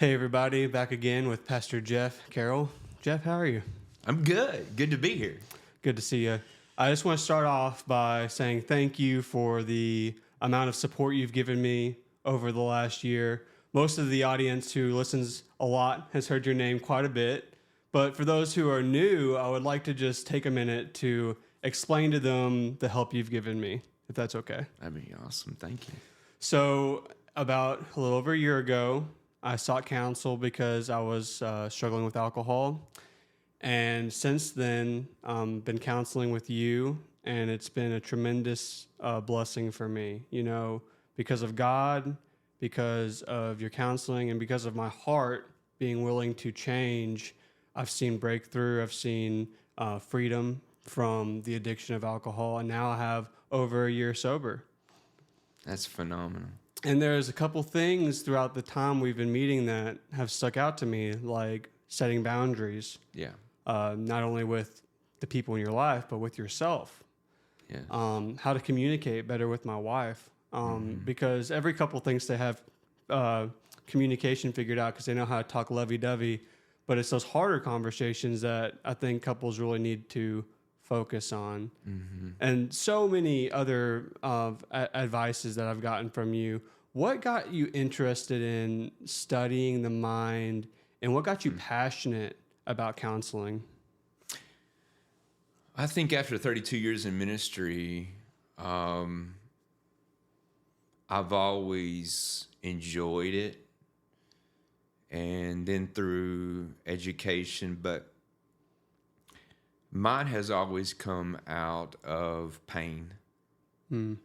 Hey everybody, back again with Pastor Jeff Carrell. Jeff, how are you? I'm good. Good to be here. Good to see you. I just want to start off by saying thank you for the amount of support you've given me over the last year. Most of the audience who listens a lot has heard your name quite a bit, but for those who are new, I would like to just take a minute to explain to them the help you've given me, if that's okay. That'd be awesome. Thank you. So, about a little over a year ago, I sought counsel because I was struggling with alcohol. And since then, been counseling with you, and it's been a tremendous blessing for me, because of God, because of your counseling, and because of my heart being willing to change. I've seen breakthrough, I've seen freedom from the addiction of alcohol, and now I have over a year sober. That's phenomenal. And there's a couple things throughout the time we've been meeting that have stuck out to me, like setting boundaries, Yeah. not only with the people in your life, but with yourself. Yeah. How to communicate better with my wife, because every couple thinks they have communication figured out because they know how to talk lovey-dovey, but it's those harder conversations that I think couples really need to focus on. And so many other advices that I've gotten from you. What got you interested in studying the mind, and what got you passionate about counseling? I think after 32 years in ministry, I've always enjoyed it. And then through education, but mine has always come out of pain. And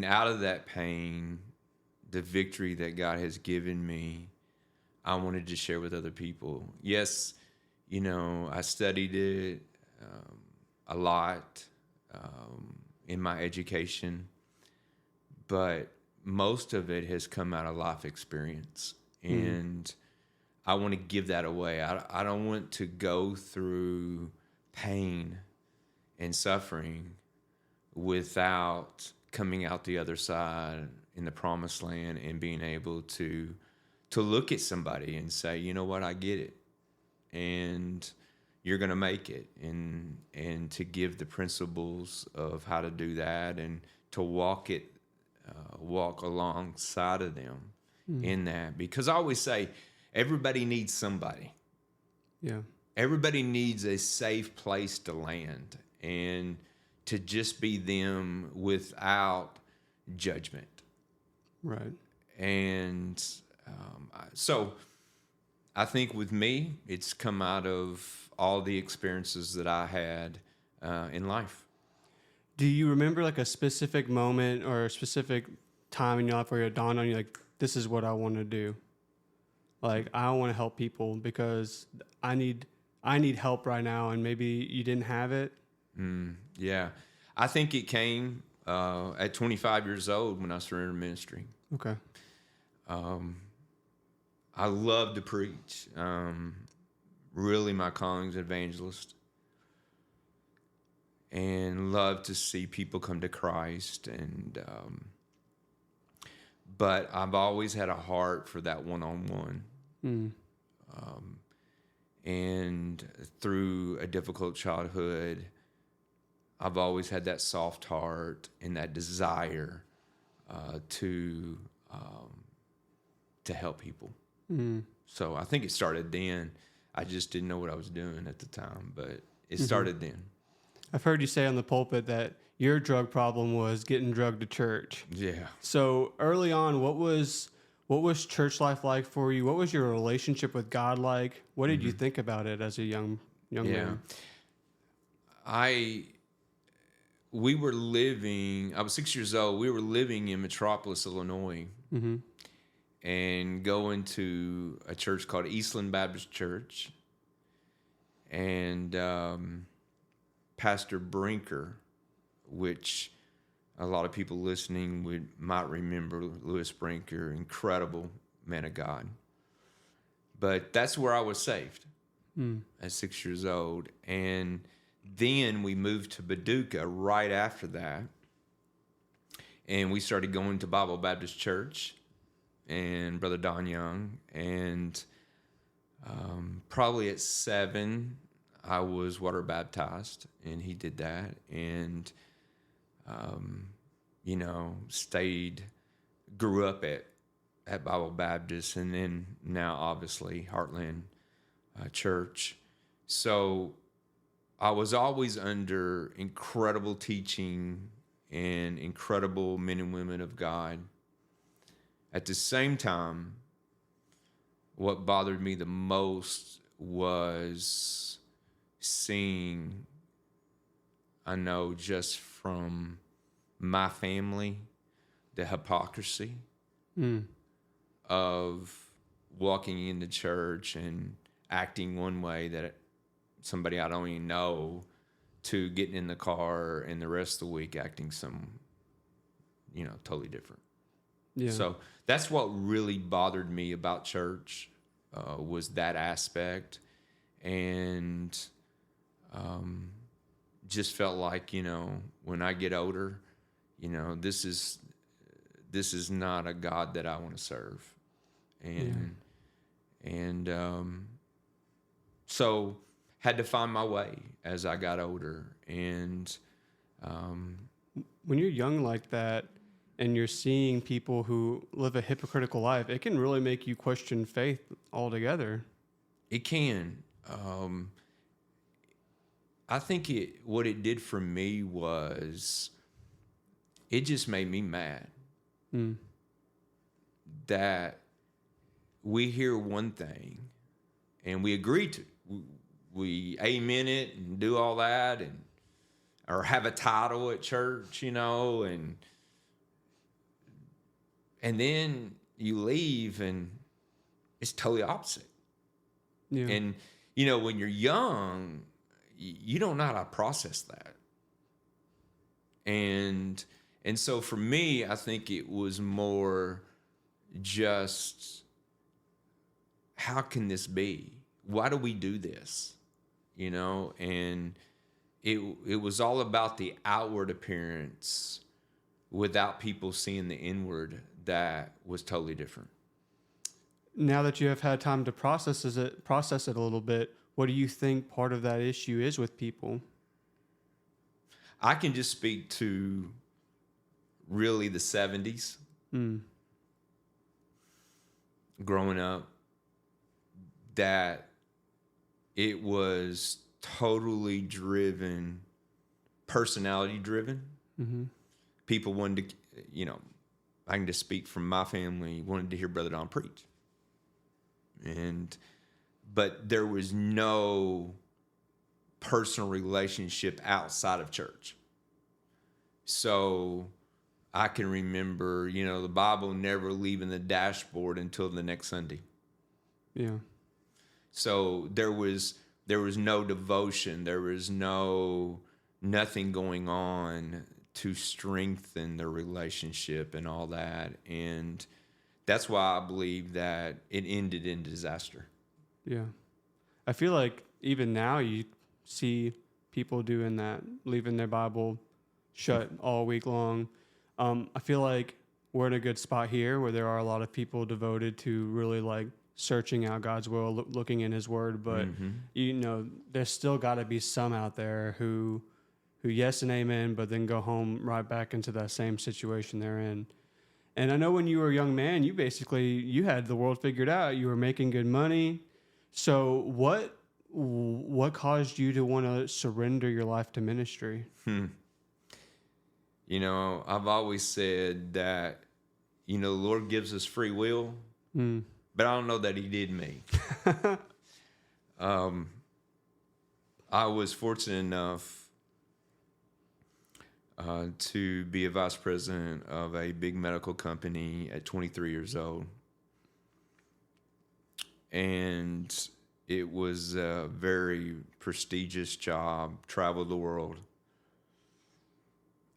out of that pain, the victory that God has given me, I wanted to share with other people. Yes, I studied it a lot in my education, but most of it has come out of life experience. And I want to give that away. I don't want to go through pain and suffering without coming out the other side in the promised land and being able to look at somebody and say, you know what, I get it. And you're going to make it. And to give the principles of how to do that and to walk alongside of them in that. Because I always say, everybody needs somebody. Yeah. Everybody needs a safe place to land and to just be them without judgment. Right. And so I think with me, it's come out of all the experiences that I had in life. Do you remember like a specific moment or a specific time in your life where it dawned on you, like, this is what I want to do? Like, I want to help people because I need help right now, and maybe you didn't have it. Yeah. I think it came at 25 years old when I surrendered ministry. Okay. I love to preach. Really, my calling is evangelist. And love to see people come to Christ. But I've always had a heart for that one-on-one. And through a difficult childhood, I've always had that soft heart and that desire to help people. So I think it started then. I just didn't know what I was doing at the time, but it started then. I've heard you say on the pulpit that your drug problem was getting drugged to church. Yeah. So early on, what was church life like for you? What was your relationship with God like? What did you think about it as a young man? I was 6 years old. We were living in Metropolis, Illinois, and going to a church called Eastland Baptist Church. And Pastor Brinker, which a lot of people listening might remember Louis Brinker, incredible man of God. But that's where I was saved at 6 years old. And then we moved to Paducah right after that. And we started going to Bible Baptist Church and Brother Don Young. And Probably at 7, I was water baptized, and he did that. And, stayed, grew up at Bible Baptist, and then now obviously Heartland Church. So I was always under incredible teaching and incredible men and women of God. At the same time, what bothered me the most was seeing, I know just from my family, the hypocrisy of walking into church and acting one way that somebody I don't even know, to getting in the car and the rest of the week acting totally different. Yeah. So that's what really bothered me about church, was that aspect. And just felt like, when I get older, this is not a God that I want to serve. And so had to find my way as I got older. And when you're young like that and you're seeing people who live a hypocritical life, it can really make you question faith altogether. It can. I think what it did for me was it just made me mad that we hear one thing and we agree to. We amen it and do all that, or have a title at church, and then you leave and it's totally opposite. Yeah. And when you're young, you don't know how to process that. And so for me, I think it was more just, how can this be? Why do we do this? And it was all about the outward appearance without people seeing the inward that was totally different. Now that you have had time to process it a little bit, what do you think part of that issue is with people? I can just speak to really the 70s. Growing up, that it was totally driven, personality driven. People wanted to, I can just speak from my family, wanted to hear Brother Don preach. But there was no personal relationship outside of church. So I can remember, the Bible never leaving the dashboard until the next Sunday. Yeah. So there was no devotion. There was nothing going on to strengthen the relationship and all that. And that's why I believe that it ended in disaster. Yeah. I feel like even now you see people doing that, leaving their Bible shut all week long. I feel like we're in a good spot here where there are a lot of people devoted to really like searching out God's will, looking in His Word. But, there's still got to be some out there who yes and amen, but then go home right back into that same situation they're in. And I know when you were a young man, you had the world figured out. You were making good money. So what caused you to want to surrender your life to ministry? I've always said that, the Lord gives us free will, but I don't know that He did me. I was fortunate enough to be a vice president of a big medical company at 23 years old. And it was a very prestigious job, traveled the world.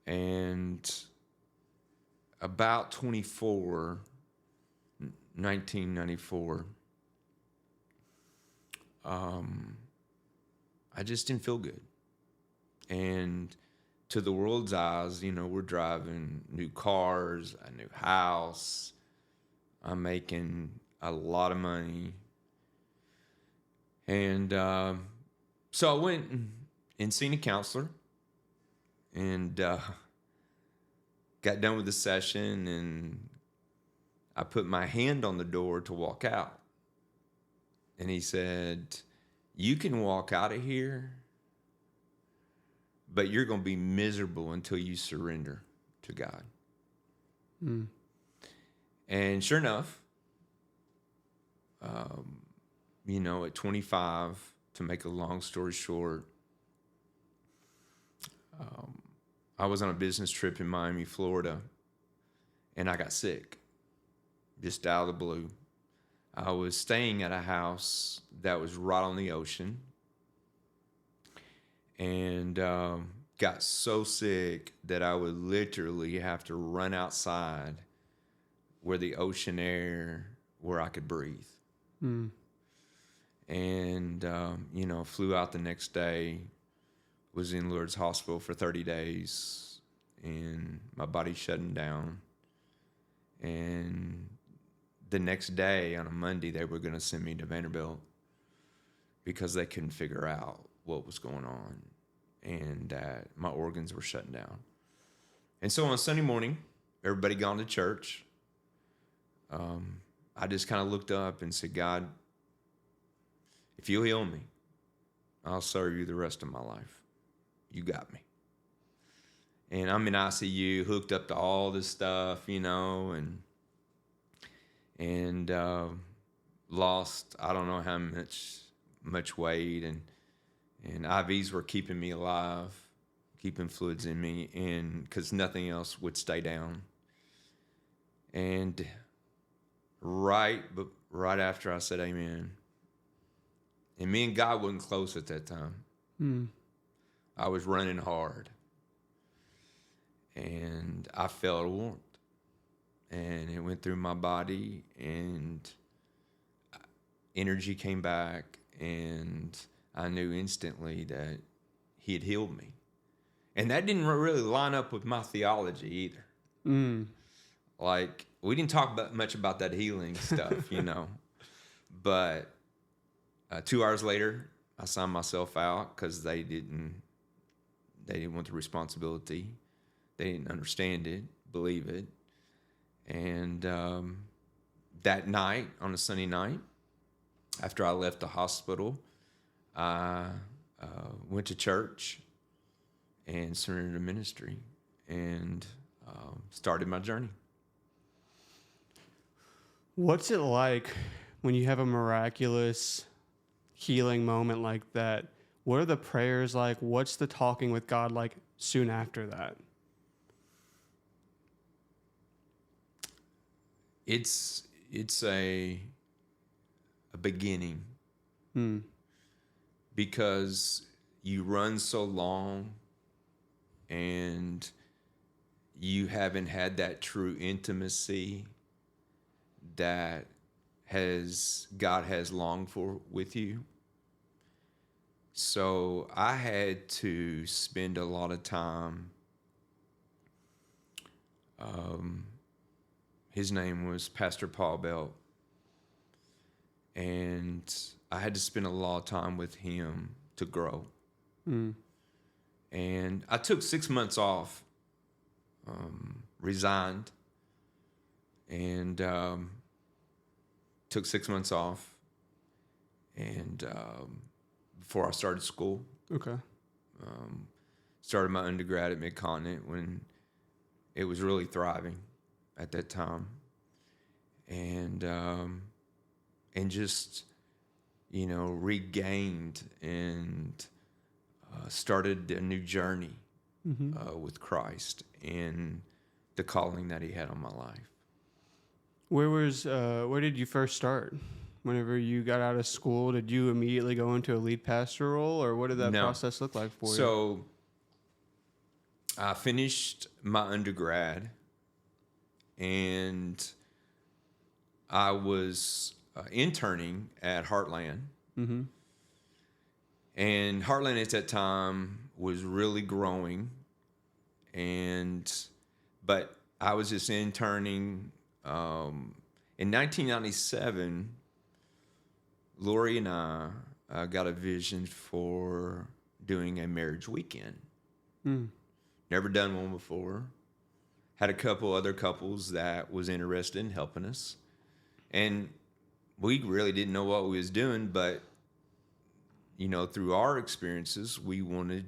And about 1994, I just didn't feel good. And to the world's eyes, we're driving new cars, a new house. I'm making a lot of money. And so I went and seen a counselor, and got done with the session, and I put my hand on the door to walk out. And he said, "You can walk out of here, but you're going to be miserable until you surrender to God." Mm. And sure enough, at 25, to make a long story short, I was on a business trip in Miami, Florida, and I got sick, just out of the blue. I was staying at a house that was right on the ocean, and got so sick that I would literally have to run outside where the ocean air, where I could breathe. Mm. And, flew out the next day, was in Lourdes Hospital for 30 days, and my body shutting down. And the next day, on a Monday, they were going to send me to Vanderbilt because they couldn't figure out what was going on and that my organs were shutting down. And so on Sunday morning, everybody gone to church. I just kind of looked up and said, "God, if you'll heal me, I'll serve you the rest of my life. You got me." And I'm in ICU, hooked up to all this stuff, and lost, I don't know how much weight, and IVs were keeping me alive, keeping fluids in me, and because nothing else would stay down. And right after I said amen, and me and God wasn't close at that time. Mm. I was running hard, and I felt a warmth, and it went through my body, and energy came back, and I knew instantly that he had healed me. And that didn't really line up with my theology either. Mm. Like, we didn't talk much about that healing stuff, But 2 hours later, I signed myself out because they didn't want the responsibility. They didn't understand it, believe it. And that night, on a Sunday night, after I left the hospital, I went to church and surrendered to ministry and started my journey. What's it like when you have a miraculous healing moment like that? What are the prayers like? What's the talking with God like soon after that? It's a beginning. Mm. Because you run so long and you haven't had that true intimacy that God has longed for with you. So I had to spend a lot of time. His name was Pastor Paul Belt. And I had to spend a lot of time with him to grow. Mm. And I took 6 months off, resigned, and took 6 months off, and before I started school. Okay. Started my undergrad at Mid-Continent when it was really thriving at that time. And just, regained and started a new journey with Christ and the calling that he had on my life. Where did you first start? Whenever you got out of school, did you immediately go into a lead pastor role, or what did that process look like for you? So I finished my undergrad, and I was interning at Heartland. Mm-hmm. And Heartland at that time was really growing, but I was just interning. In 1997, Lori and I got a vision for doing a marriage weekend. Mm. Never done one before. Had a couple other couples that was interested in helping us. And we really didn't know what we was doing, but, through our experiences, we wanted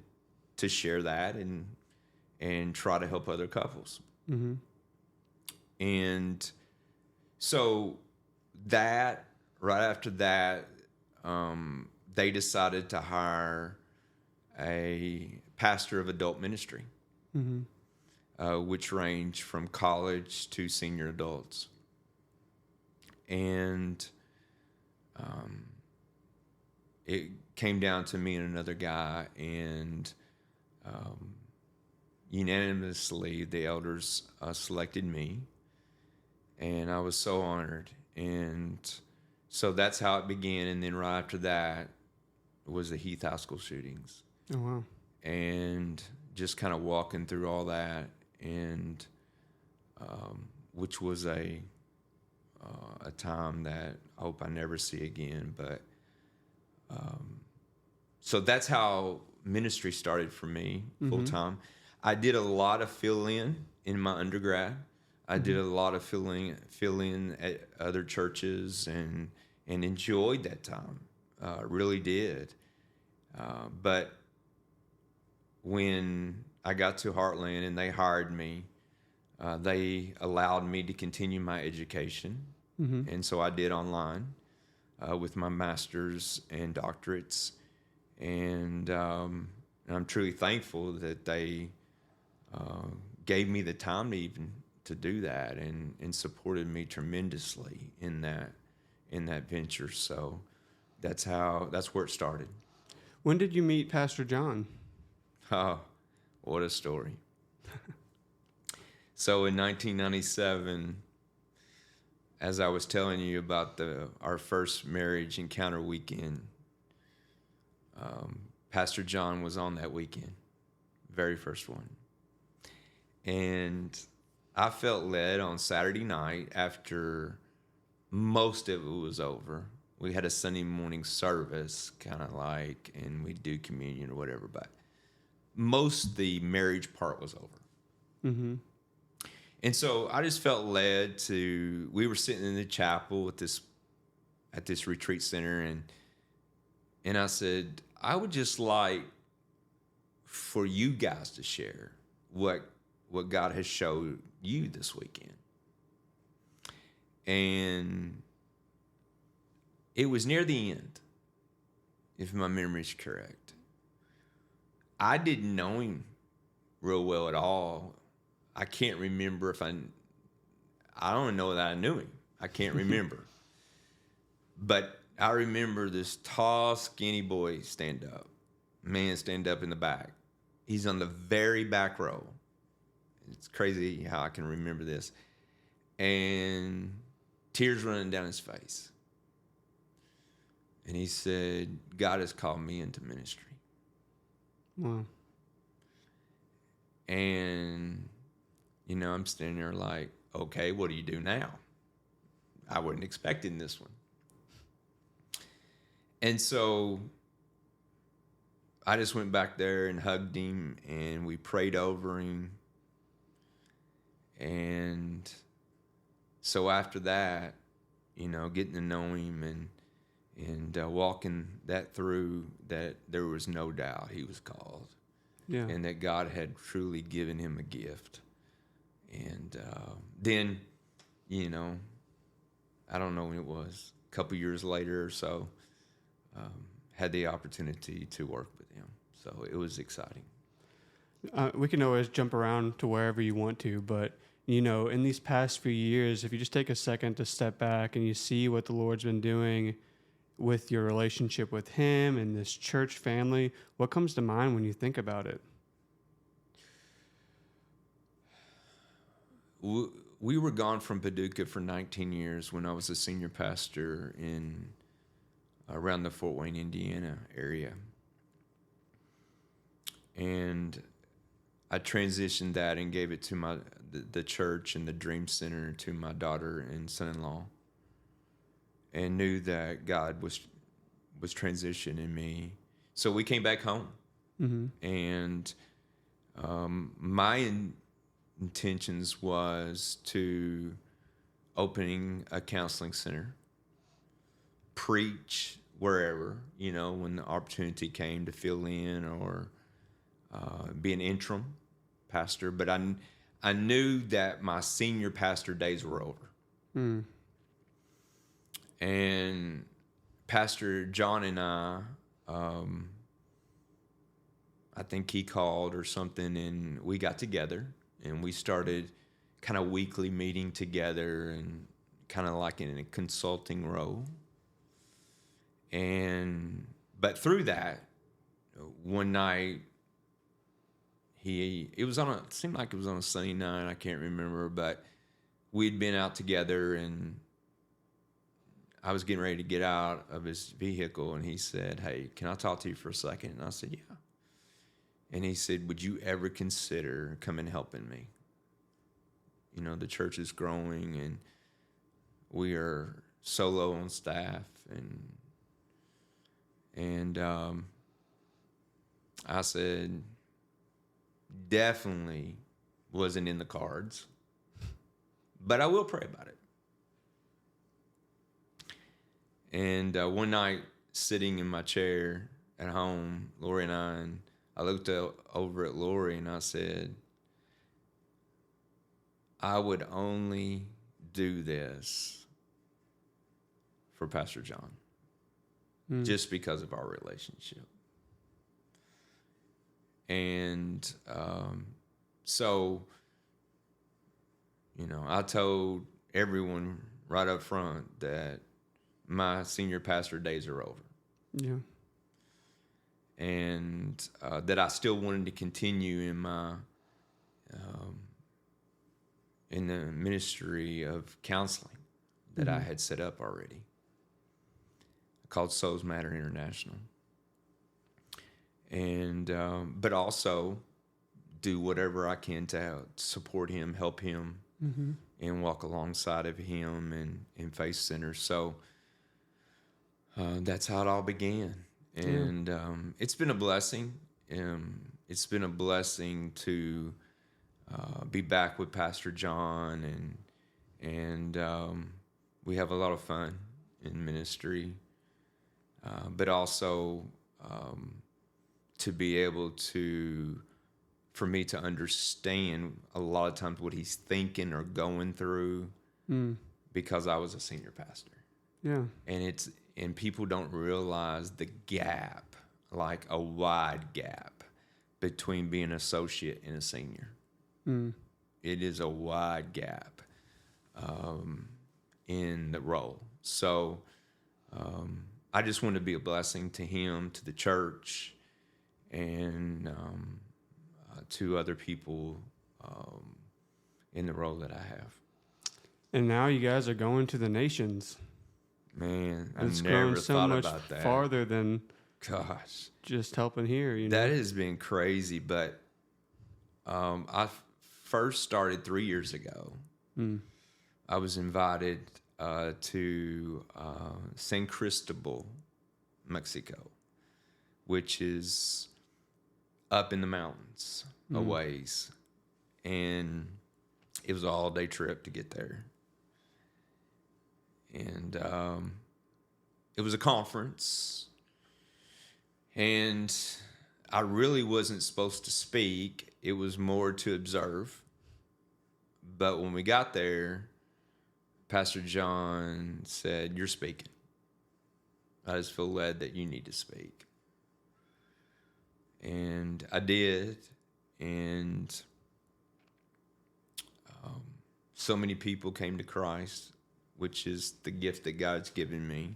to share that and try to help other couples. Mm-hmm. And so that, right after that, they decided to hire a pastor of adult ministry, which ranged from college to senior adults. And it came down to me and another guy, and unanimously the elders selected me, and I was so honored. And so that's how it began. And then right after that was the Heath High School shootings. Oh, wow. And just kind of walking through all that, and which was a time that I hope I never see again. But so that's how ministry started for me full time. I did a lot of fill-in my undergrad. I did a lot of fill-in at other churches and enjoyed that time. Really did. But when I got to Heartland and they hired me, they allowed me to continue my education. And so I did online with my master's and doctorates. And I'm truly thankful that they gave me the time to do that, and supported me tremendously in that venture. So that's where it started. When did you meet Pastor John? Oh, what a story. So in 1997, as I was telling you about our first marriage encounter weekend, Pastor John was on that weekend, very first one. And I felt led on Saturday night after most of it was over. We had a Sunday morning service, kind of like, and we do communion or whatever, but most the marriage part was over. Mm-hmm. And so I just felt led we were sitting in the chapel at this retreat center, and I said, I would just like for you guys to share what God has showed you this weekend. And it was near the end, if my memory is correct. I didn't know him real well at all. I can't remember I don't know that I knew him. I can't remember. But I remember this tall, skinny boy stand up in the back. He's on the very back row. It's crazy how I can remember this. And tears running down his face. And he said, God has called me into ministry. Wow. And, I'm standing there like, okay, what do you do now? I wasn't expecting this one. And so I just went back there and hugged him, and we prayed over him. And so after that, getting to know him and walking that through, that there was no doubt he was called. Yeah. And that God had truly given him a gift. And then, I don't know when it was, a couple years later or so, had the opportunity to work with him. So it was exciting. We can always jump around to wherever you want to, but, in these past few years, if you just take a second to step back and you see what the Lord's been doing with your relationship with him and this church family, what comes to mind when you think about it? We were gone from Paducah for 19 years when I was a senior pastor around the Fort Wayne, Indiana area. And I transitioned that and gave it to the church and the Dream Center to my daughter and son-in-law, and knew that God was transitioning me. So we came back home. And my intentions was to opening a counseling center, preach wherever, when the opportunity came to fill in or be an interim pastor. But I knew that my senior pastor days were over. And Pastor John and I think he called or something, and we got together and we started kind of weekly meeting together and kind of like in a consulting role. But through that, one night, it seemed like it was on a Sunday night, I can't remember, but we'd been out together and I was getting ready to get out of his vehicle, and he said, "Hey, can I talk to you for a second?" And I said, "Yeah." And he said, "Would you ever consider coming helping me? The church is growing and we are so low on staff." And I said, definitely wasn't in the cards, but I will pray about it. And one night, sitting in my chair at home, Lori and I looked over at Lori and I said, "I would only do this for Pastor John, just because of our relationship." And so, I told everyone right up front that my senior pastor days are over. Yeah. And that I still wanted to continue in my in the ministry of counseling that I had set up already, called Souls Matter International. And but also do whatever I can to support him, help him, and walk alongside of him in Faith Center. So that's how it all began. And it's been a blessing. It's been a blessing to be back with Pastor John, and we have a lot of fun in ministry, but also to be able for me to understand a lot of times what he's thinking or going through, because I was a senior pastor. Yeah. And people don't realize the gap, like a wide gap between being an associate and a senior. It is a wide gap in the role. So I just want to be a blessing to him, to the church, and to other people in the role that I have. And now you guys are going to the nations. Man, I never thought about that. Farther than just helping here. That has been crazy, but I first started 3 years ago. I was invited to San Cristobal, Mexico, which is up in the mountains a ways, and it was an all-day trip to get there. And it was a conference, and I really wasn't supposed to speak. It was more to observe. But when we got there, Pastor John said, "You're speaking. I just feel led that you need to speak." And I did, and so many people came to Christ, which is the gift that God's given me.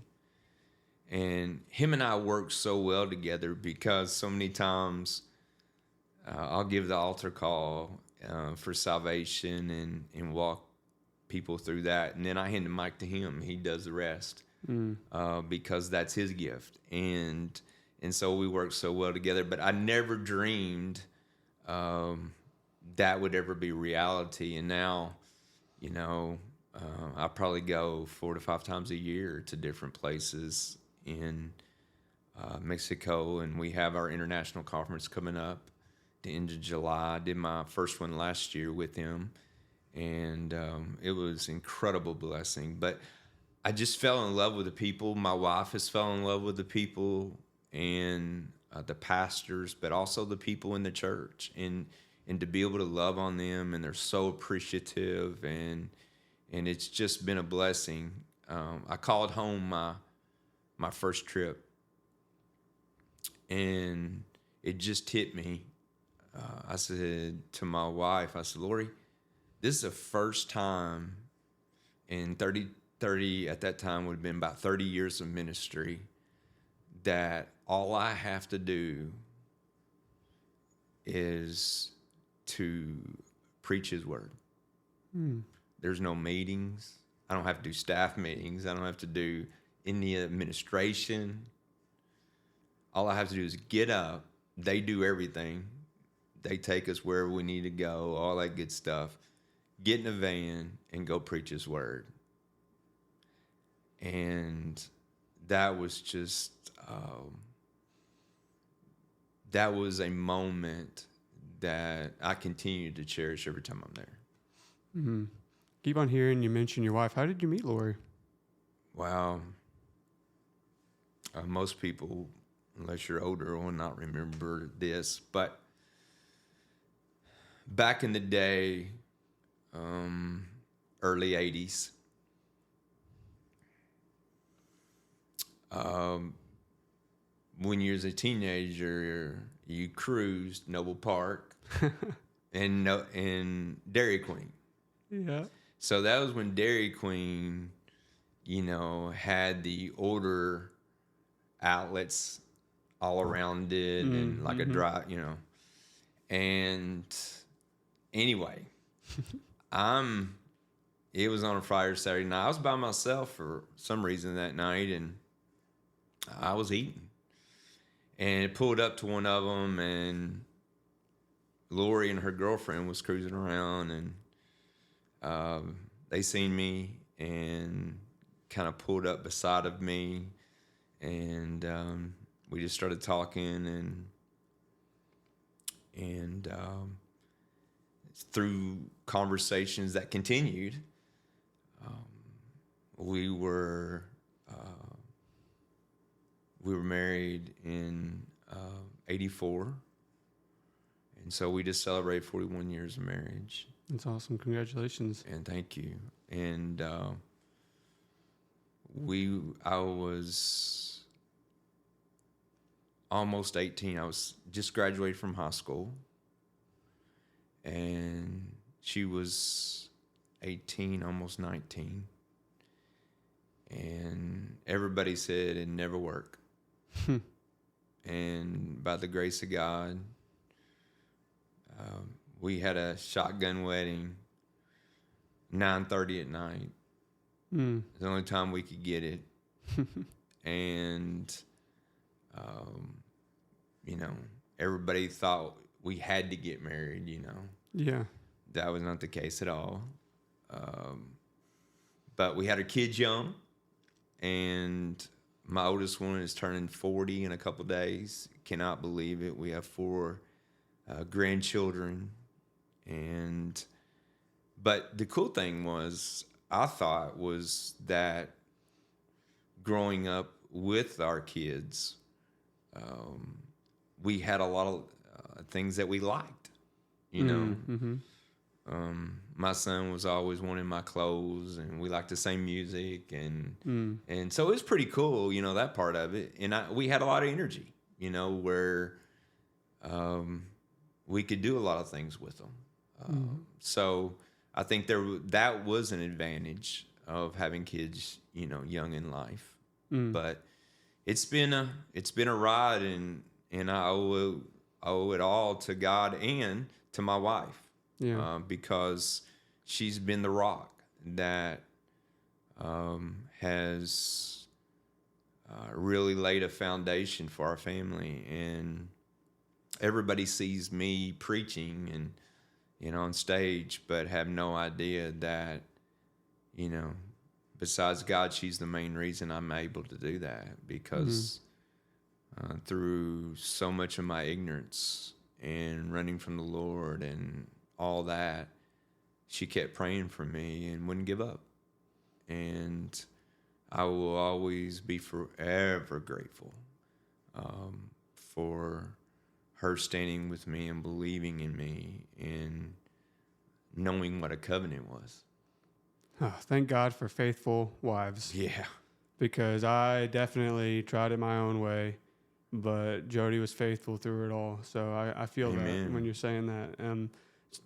And him and I work so well together because so many times I'll give the altar call for salvation and walk people through that. And then I hand the mic to him. He does the rest because that's his gift. And so we work so well together. But I never dreamed that would ever be reality. And now, I probably go 4 to 5 times a year to different places in Mexico, and we have our international conference coming up the end of July. I did my first one last year with him, and it was incredible blessing. But I just fell in love with the people. My wife has fell in love with the people and the pastors, but also the people in the church, and to be able to love on them, and they're so appreciative, and it's just been a blessing. I called home my first trip, and it just hit me. I said to my wife, I said, Lori, this is the first time in 30 at that time would have been about 30 years of ministry that all I have to do is to preach his word. There's no meetings. I don't have to do staff meetings. I don't have to do any administration. All I have to do is get up. They do everything. They take us wherever we need to go, all that good stuff. Get in a van and go preach his word. And that was just, that was a moment that I continue to cherish every time I'm there. Mm-hmm. Keep on hearing you mention your wife. How did you meet Lori? Wow. Most people, unless you're older, will not remember this. But back in the day, early 80s, when you was a teenager, you cruised Noble Park and Dairy Queen. Yeah. So that was when Dairy Queen, had the older outlets all around it, and like a dry, And anyway, it was on a Friday or Saturday night. I was by myself for some reason that night, and I was eating. And it pulled up to one of them, and Lori and her girlfriend was cruising around, and they seen me and kind of pulled up beside of me, and we just started talking, and through conversations that continued, we were married in 84, and so we just celebrated 41 years of marriage. That's awesome. Congratulations. And thank you. And I was almost 18. I was just graduated from high school, and she was 18, almost 19. And everybody said it'd never work. And by the grace of God, we had a shotgun wedding, 9:30 at night. It's the only time we could get it. And, everybody thought we had to get married, Yeah. That was not the case at all. But we had our kids young, and my oldest one is turning 40 in a couple of days. Cannot believe it. We have 4 grandchildren. But the cool thing I thought was that growing up with our kids, we had a lot of things that we liked, My son was always wanting my clothes, and we liked the same music, and so it was pretty cool, that part of it. And we had a lot of energy, where we could do a lot of things with them. So I think that was an advantage of having kids, young in life. But it's been a ride, and I owe it all to God and to my wife. Yeah. Because she's been the rock that has really laid a foundation for our family. And everybody sees me preaching and on stage, but have no idea that besides God, she's the main reason I'm able to do that, because through so much of my ignorance and running from the Lord and all that. She kept praying for me and wouldn't give up. And I will always be forever grateful for her standing with me and believing in me and knowing what a covenant was. Oh, thank God for faithful wives. Yeah. Because I definitely tried it my own way, but Jody was faithful through it all. So I feel Amen. that when you're saying that.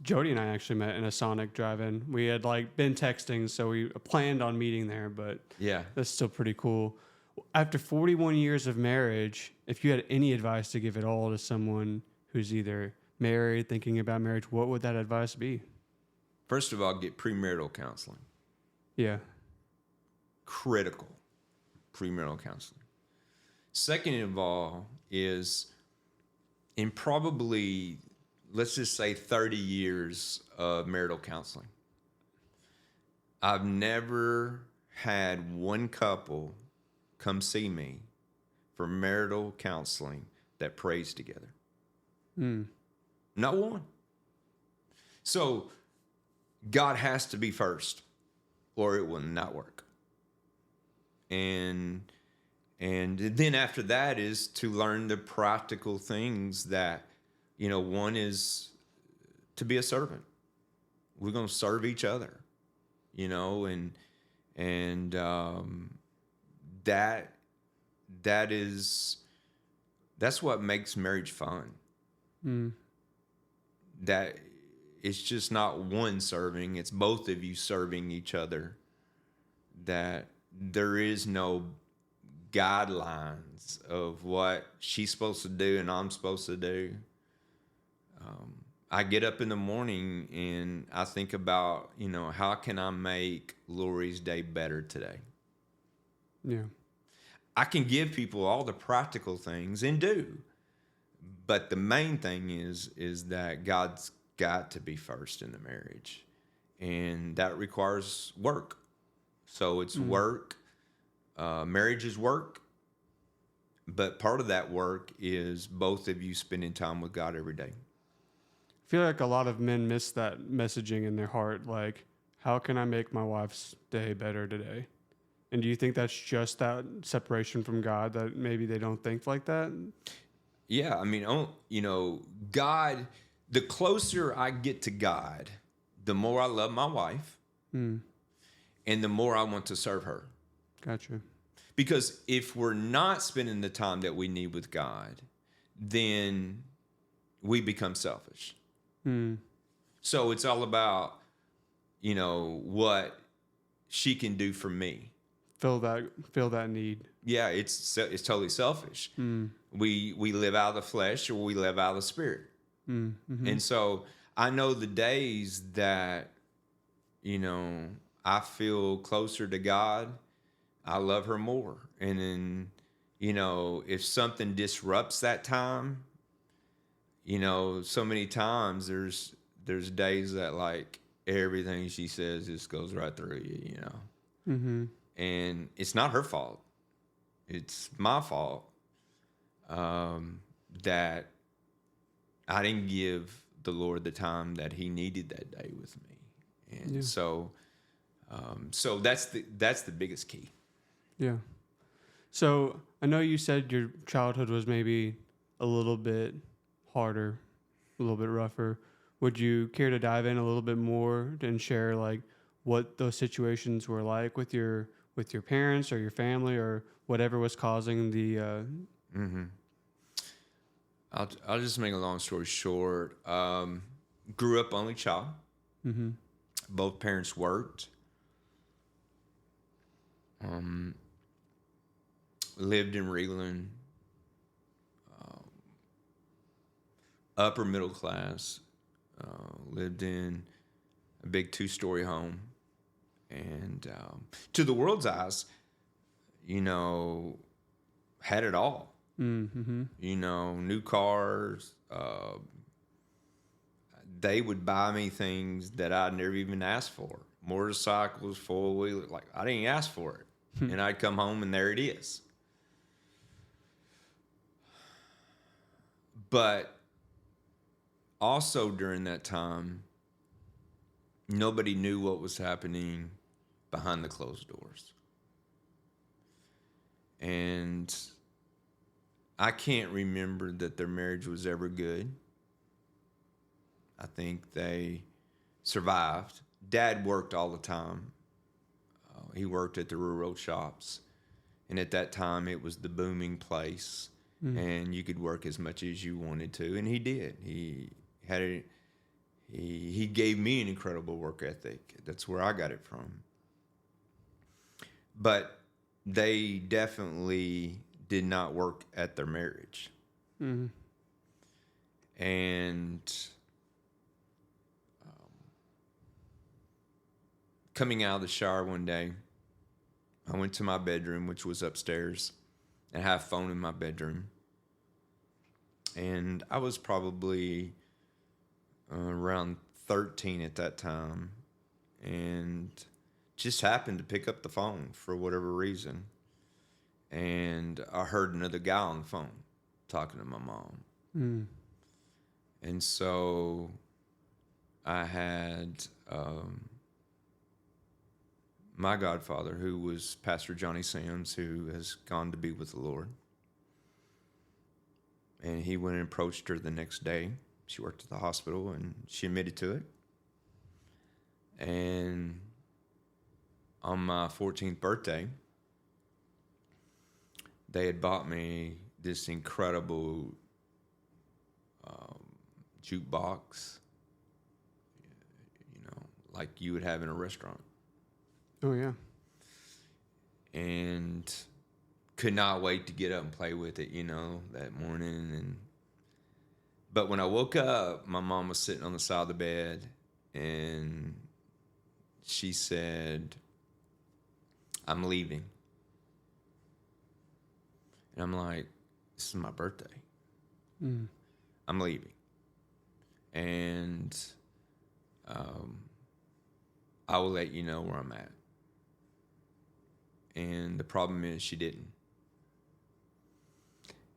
Jody and I actually met in a Sonic drive-in. We had been texting, so we planned on meeting there, but Yeah. that's still pretty cool. After 41 years of marriage, if you had any advice to give at all to someone who's either married, thinking about marriage, what would that advice be? First of all, get premarital counseling. Yeah. Critical premarital counseling. Second of all is in probably, let's just say 30 years of marital counseling, I've never had one couple come see me for marital counseling that prays together. Not one. So God has to be first or it will not work. And then after that is to learn the practical things that, one is to be a servant. We're going to serve each other, and that's what makes marriage fun. That it's just not one serving, it's both of you serving each other. That there is no guidelines of what she's supposed to do and I'm supposed to do. I get up in the morning and I think about, how can I make Lori's day better today? Yeah. I can give people all the practical things and do. But the main thing is that God's got to be first in the marriage. And that requires work. So it's work. Marriage is work. But part of that work is both of you spending time with God every day. I feel like a lot of men miss that messaging in their heart. Like, how can I make my wife's day better today? And do you think that's just that separation from God, that maybe they don't think like that? Yeah, I mean, God, the closer I get to God, the more I love my wife and the more I want to serve her. Gotcha. Because if we're not spending the time that we need with God, then we become selfish. So it's all about, what she can do for me. Fill that need. Yeah, it's totally selfish. We live out of the flesh or we live out of the spirit. And so I know the days that, I feel closer to God, I love her more. And then, if something disrupts that time, so many times there's days that everything she says just goes right through you, And it's not her fault. It's my fault that I didn't give the Lord the time that he needed that day with me. And so that's the biggest key. Yeah. So I know you said your childhood was maybe a little bit harder, a little bit rougher. Would you care to dive in a little bit more and share what those situations were like with your parents or your family or whatever was causing the? I'll just make a long story short. Grew up only child. Both parents worked. Lived in Reeland. Upper middle class. Lived in a big 2-story home. And to the world's eyes, had it all. New cars. They would buy me things that I'd never even asked for. Motorcycles, 4-wheelers. I didn't ask for it. And I'd come home and there it is. But also during that time, nobody knew what was happening behind the closed doors. And I can't remember that their marriage was ever good. I think they survived. Dad worked all the time. He worked at the railroad shops. And at that time, it was the booming place. And you could work as much as you wanted to. And he did. He gave me an incredible work ethic. That's where I got it from. But they definitely did not work at their marriage. And coming out of the shower one day, I went to my bedroom, which was upstairs, and I had a phone in my bedroom. And I was probably around 13 at that time, and just happened to pick up the phone for whatever reason. And I heard another guy on the phone talking to my mom. And so I had my godfather, who was Pastor Johnny Sims, who has gone to be with the Lord. And he went and approached her the next day. She worked at the hospital, and she admitted to it. And on my 14th birthday, they had bought me this incredible jukebox, like you would have in a restaurant. Oh, yeah. And could not wait to get up and play with it, that morning. But when I woke up, my mom was sitting on the side of the bed, and she said, "I'm leaving." And I'm like, "This is my birthday. I'm leaving. And I will let you know where I'm at." And the problem is she didn't.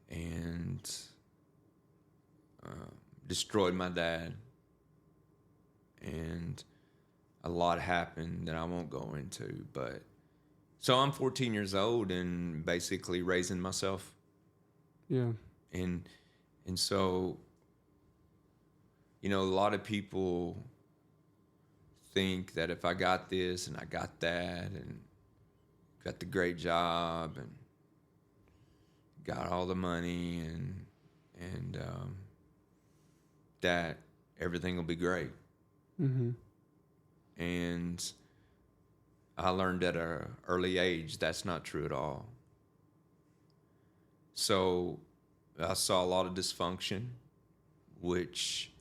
And destroyed my dad. And a lot happened that I won't go into. But so I'm 14 years old and basically raising myself. Yeah. And so, a lot of people think that if I got this and I got that and got the great job and got all the money and that everything will be great. And I learned at an early age that's not true at all. So I saw a lot of dysfunction, which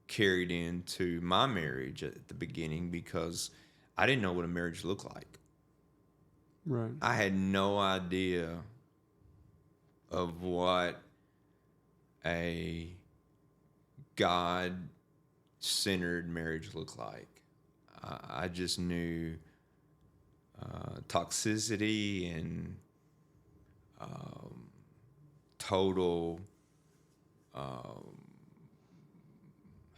carried into my marriage at the beginning because I didn't know what a marriage looked like. Right. I had no idea of what a God-centered marriage looked like. I just knew toxicity and total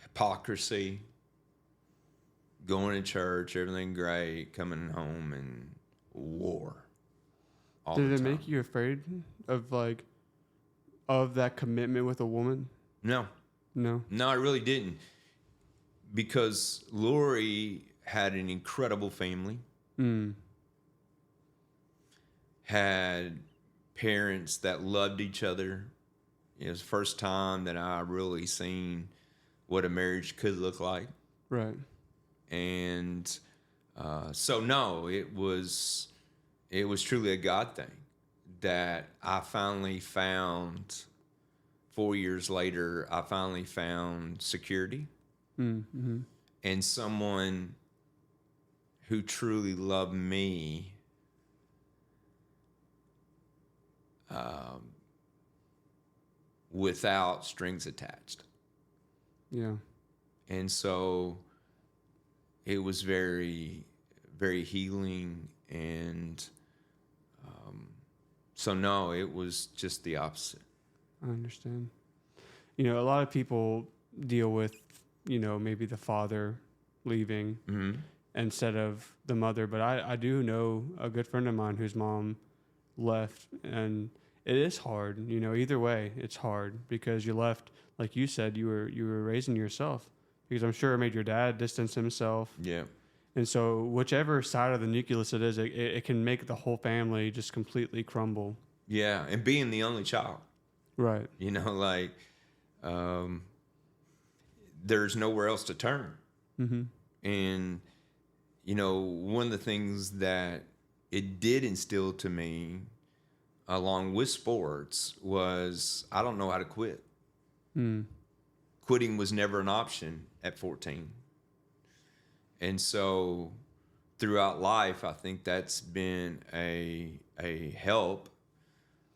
hypocrisy, going to church, everything great, coming home and war all the time. Did it make you afraid of that commitment with a woman? No, I really didn't, because Lori had an incredible family, had parents that loved each other. It was the first time that I really seen what a marriage could look like. Right. And so no, it was truly a God thing that I finally found. 4 years later, I finally found security and someone who truly loved me without strings attached. Yeah. And so it was very, very healing. And so no, it was just the opposite. I understand. You know, a lot of people deal with, you know, maybe the father leaving instead of the mother. But I do know a good friend of mine whose mom left, and it is hard. You know, either way, it's hard because you left, like you said, you were raising yourself. Because I'm sure it made your dad distance himself. Yeah. And so whichever side of the nucleus it is, it can make the whole family just completely crumble. Yeah. And being the only child, Right. you know, like, there's nowhere else to turn. Mm-hmm. And, you know, one of the things that it did instill to me, along with sports, was I don't know how to quit. Quitting was never an option at 14. And so throughout life, I think that's been a help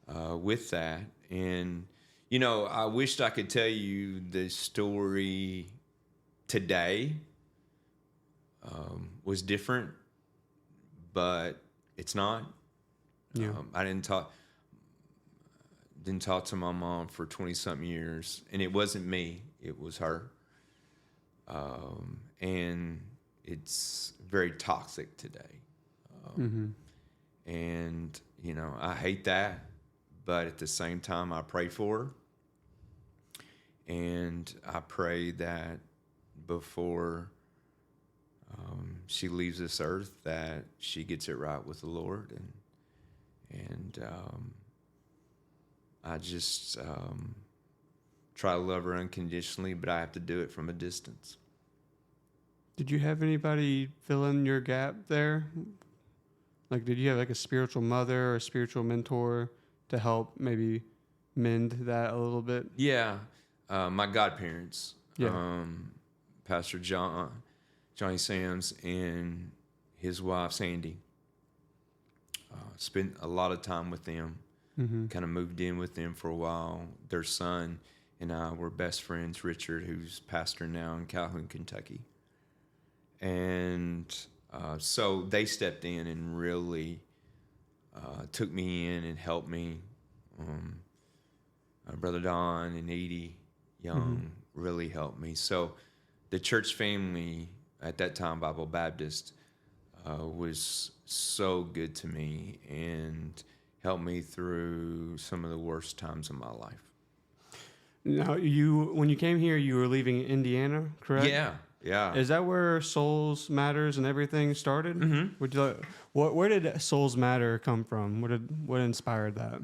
with that. And, you know, I wished I could tell you the story today was different, but it's not. Yeah. I didn't talk to my mom for 20-something years, and it wasn't me, it was her. And it's very toxic today. And, you know, I hate that, but at the same time, I pray for her. And I pray that before she leaves this earth, that she gets it right with the Lord. And I just try to love her unconditionally, but I have to do it from a distance. Did you have anybody fill in your gap there? Like, did you have like a spiritual mother or a spiritual mentor to help maybe mend that a little bit? Yeah. My godparents, Yeah. Pastor Johnny Sams and his wife, Sandy. Spent a lot of time with them. Kind of moved in with them for a while. Their son and I were best friends, Richard, who's pastor now in Calhoun, Kentucky. And so they stepped in and really took me in and helped me. Brother Don and Edie Young really helped me. So the church family at that time, Bible Baptist, was so good to me and helped me through some of the worst times of my life. Now, when you came here, you were leaving Indiana, correct? Yeah. Is that where Souls Matters and everything started? Where did Souls Matter come from? What inspired that?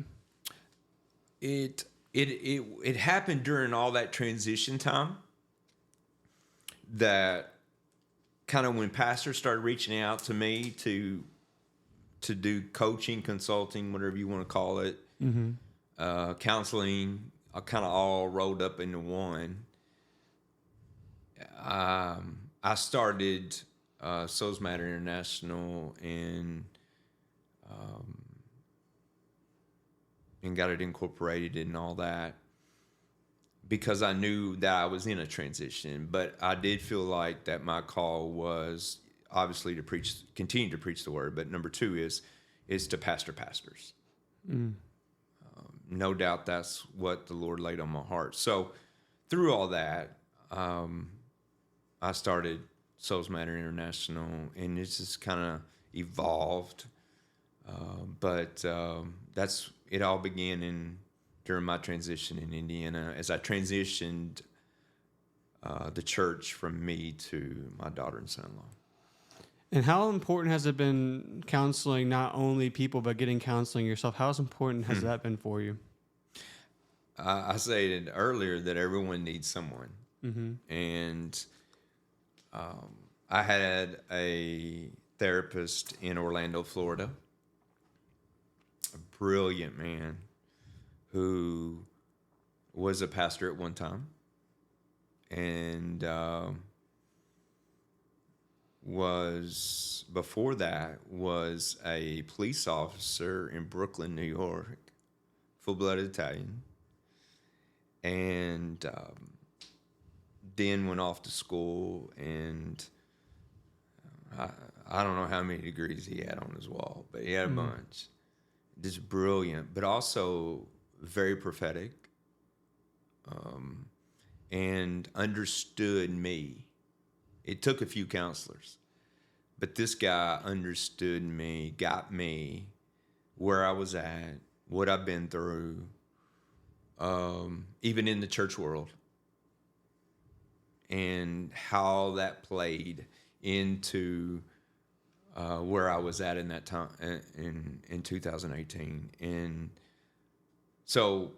It happened during all that transition time, that kind of when pastors started reaching out to me to do coaching, consulting, whatever you want to call it, counseling, kind of all rolled up into one. I started Souls Matter International and got it incorporated and all that because I knew that I was in a transition. But I did feel like that my call was obviously to continue to preach the word. But number two is to pastor pastors. No doubt that's what the Lord laid on my heart. So through all that, I started Souls Matter International, and it's just kind of evolved. But it all began during my transition in Indiana, as I transitioned the church from me to my daughter and son-in-law. And how important has it been counseling not only people, but getting counseling yourself? How important has that been for you? I said earlier that everyone needs someone. And I had a therapist in Orlando, Florida, a brilliant man who was a pastor at one time and before that was a police officer in Brooklyn, New York, full-blooded Italian, and then went off to school, and I don't know how many degrees he had on his wall, but he had a bunch. Just brilliant, but also very prophetic. and understood me. It took a few counselors, but this guy understood me, got me where I was at, what I've been through, even in the church world, and how that played into where I was at in that time in 2018. And so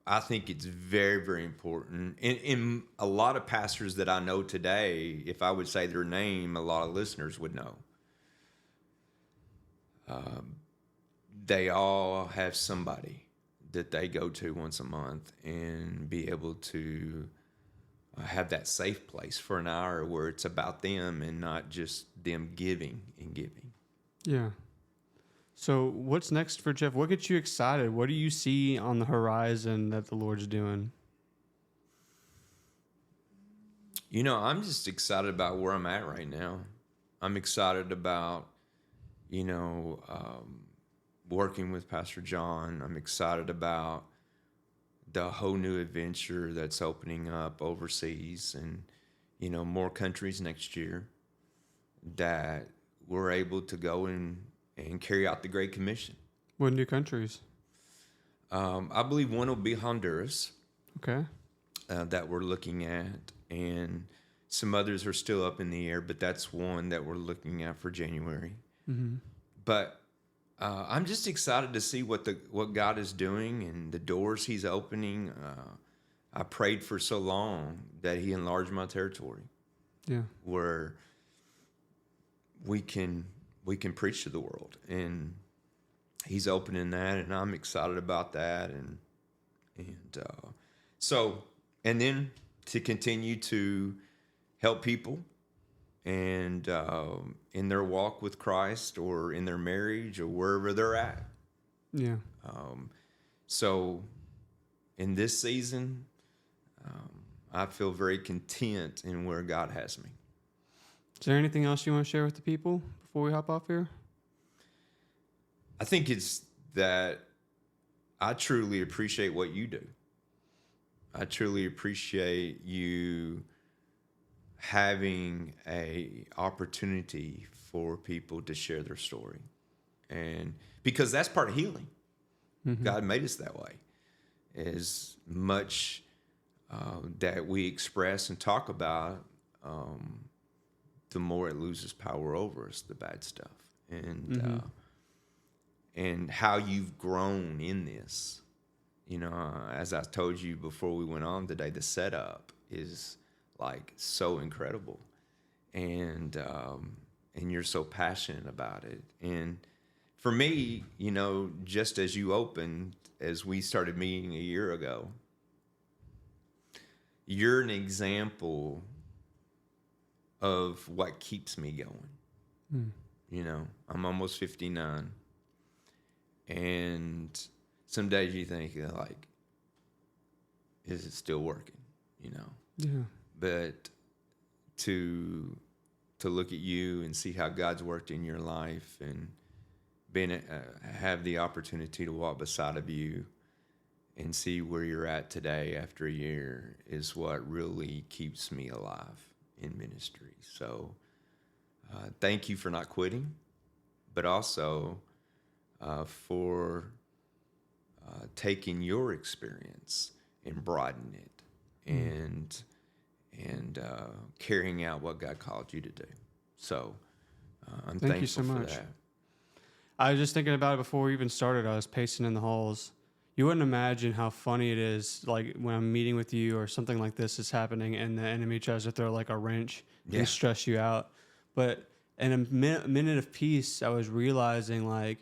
I think it's very, very important. And a lot of pastors that I know today, if I would say their name, a lot of listeners would know. They all have somebody that they go to once a month and be able to have that safe place for an hour where it's about them and not just them giving and giving. Yeah. So what's next for Jeff? What gets you excited? What do you see on the horizon that the Lord's doing? You know, I'm just excited about where I'm at right now. I'm excited about, working with Pastor John. I'm excited about the whole new adventure that's opening up overseas and, more countries next year that we're able to go and carry out the Great Commission. What new countries? I believe one will be Honduras. Okay. That we're looking at, and some others are still up in the air, but that's one that we're looking at for January. Mm-hmm. But I'm just excited to see what God is doing and the doors He's opening. I prayed for so long that He enlarged my territory, where we can preach to the world, and He's opening that, and I'm excited about that, and so. And then to continue to help people and in their walk with Christ or in their marriage or wherever they're at. Yeah. So in this season, I feel very content in where God has me. Is there anything else you want to share with the people before we hop off here? I think it's that I truly appreciate what you do. I truly appreciate you having a opportunity for people to share their story. And because that's part of healing. Mm-hmm. God made us that way. As much that we express and talk about, the more it loses power over us, the bad stuff. And and how you've grown in this. As I told you before we went on today, the setup is like so incredible, and you're so passionate about it. And for me, just as you opened, as we started meeting a year ago, you're an example of what keeps me going. I'm almost 59, and some days you think, like, is it still working? Yeah. But to look at you and see how God's worked in your life and have the opportunity to walk beside of you and see where you're at today after a year is what really keeps me alive in ministry. So thank you for not quitting, but also for taking your experience and broadening it and carrying out what God called you to do. So I'm thankful you so much for that. I was just thinking about it before we even started. I was pacing in the halls. You wouldn't imagine how funny it is, like when I'm meeting with you or something like this is happening and the enemy tries to throw like a wrench and stress you out. But in a minute of peace, I was realizing like,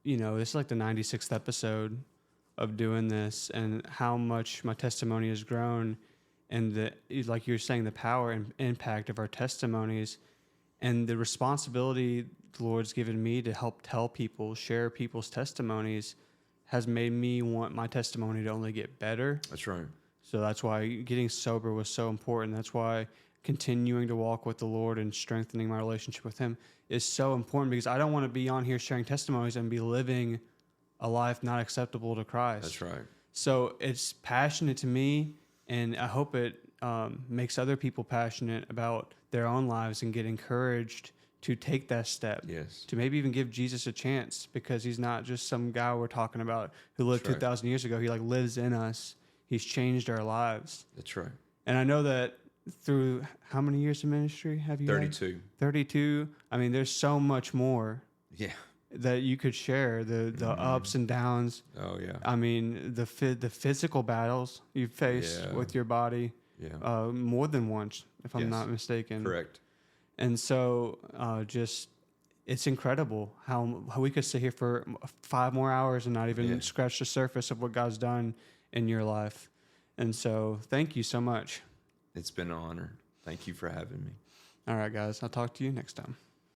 this is like the 96th episode of doing this and how much my testimony has grown, and like you're saying, the power and impact of our testimonies and the responsibility the Lord's given me to help tell people, share people's testimonies, has made me want my testimony to only get better. That's right. So that's why getting sober was so important. That's why continuing to walk with the Lord and strengthening my relationship with Him is so important, because I don't want to be on here sharing testimonies and be living a life not acceptable to Christ. That's right. So it's passionate to me, and I hope it makes other people passionate about their own lives and get encouraged to take that step. Yes. To maybe even give Jesus a chance, because he's not just some guy we're talking about who lived That's right. 2,000 years ago. He like lives in us. He's changed our lives. That's right. And I know that through how many years of ministry have you had? 32. 32. I mean, there's so much more Yeah. that you could share, the ups and downs. Oh yeah. I mean, the physical battles you faced Yeah. with your body Yeah. more than once, if I'm Yes. not mistaken. Correct. And so just it's incredible how we could sit here for 5 more hours and not even scratch the surface of what God's done in your life. And so thank you so much. It's been an honor. Thank you for having me. All right, guys. I'll talk to you next time.